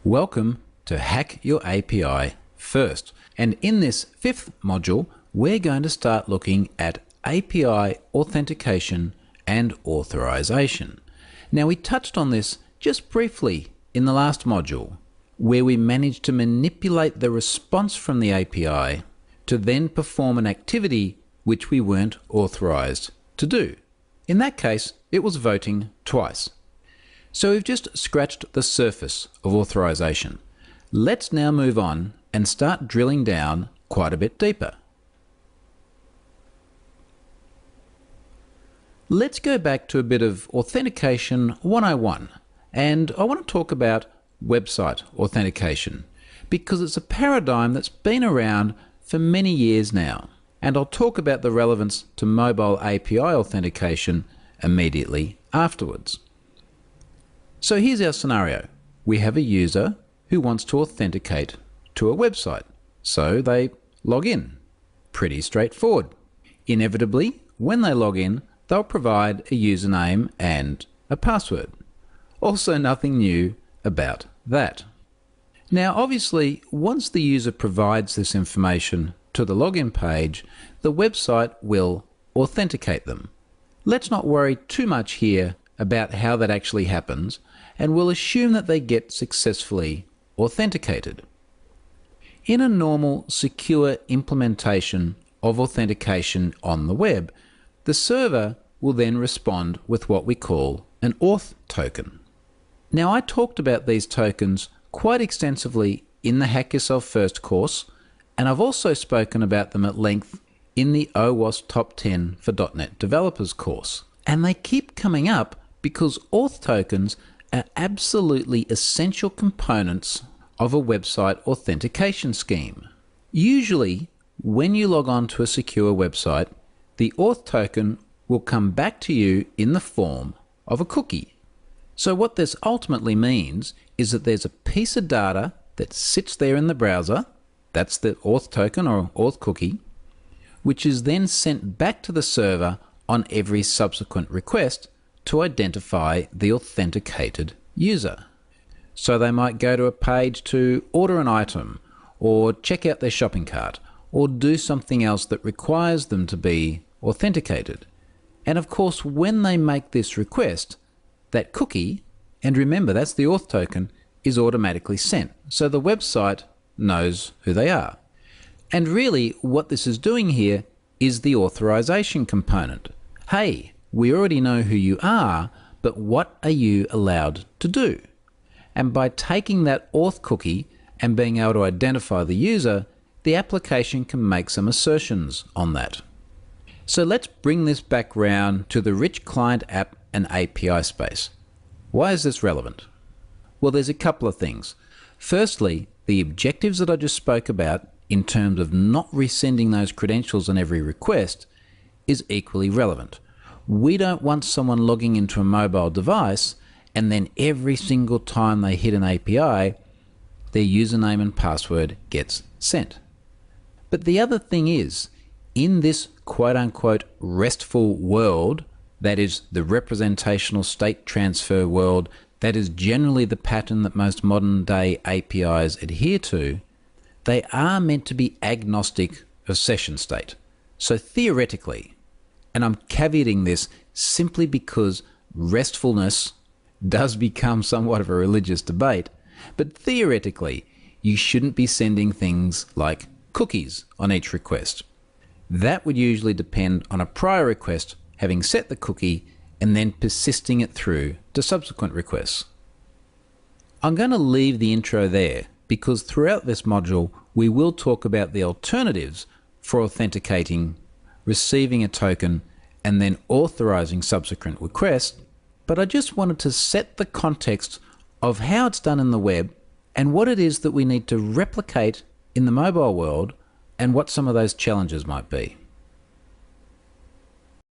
Welcome to Hack Your API First. And in this fifth module, we're going to start looking at API authentication and authorization. Now, we touched on this just briefly in the last module, where we managed to manipulate the response from the API to then perform an activity which we weren't authorized to do. In that case, it was voting twice. So we've just scratched the surface of authorization. Let's now move on and start drilling down quite a bit deeper. Let's go back to a bit of Authentication 101, and I want to talk about website authentication because it's a paradigm that's been around for many years now, and I'll talk about the relevance to mobile API authentication immediately afterwards. So here's our scenario. We have a user who wants to authenticate to a website, so they log in. Pretty straightforward. Inevitably, when they log in, they'll provide a username and a password. Also, nothing new about that. Now, obviously, once the user provides this information to the login page, the website will authenticate them. Let's not worry too much here about how that actually happens, and we'll assume that they get successfully authenticated. In a normal, secure implementation of authentication on the web, the server will then respond with what we call an auth token. Now, I talked about these tokens quite extensively in the Hack Yourself First course, and I've also spoken about them at length in the OWASP Top 10 for .NET Developers course. And they keep coming up because auth tokens are absolutely essential components of a website authentication scheme. Usually, when you log on to a secure website, the auth token will come back to you in the form of a cookie. So what this ultimately means is that there's a piece of data that sits there in the browser, that's the auth token or auth cookie, which is then sent back to the server on every subsequent request to identify the authenticated user. So they might go to a page to order an item, or check out their shopping cart, or do something else that requires them to be authenticated. And of course, when they make this request, that cookie, and remember that's the auth token, is automatically sent. So the website knows who they are. And really what this is doing here is the authorization component. Hey, we already know who you are, but what are you allowed to do? And by taking that auth cookie and being able to identify the user, the application can make some assertions on that. So let's bring this back round to the rich client app and API space. Why is this relevant? Well, there's a couple of things. Firstly, the objectives that I just spoke about in terms of not resending those credentials on every request is equally relevant. We don't want someone logging into a mobile device and then every single time they hit an API, their username and password gets sent. But the other thing is, in this quote-unquote RESTful world, that is the representational state transfer world, that is generally the pattern that most modern day APIs adhere to, they are meant to be agnostic of session state. So theoretically, and I'm caveating this simply because restfulness does become somewhat of a religious debate, but theoretically, you shouldn't be sending things like cookies on each request. That would usually depend on a prior request having set the cookie and then persisting it through to subsequent requests. I'm going to leave the intro there because throughout this module, we will talk about the alternatives for authenticating, receiving a token, and then authorizing subsequent requests. But I just wanted to set the context of how it's done in the web and what it is that we need to replicate in the mobile world and what some of those challenges might be.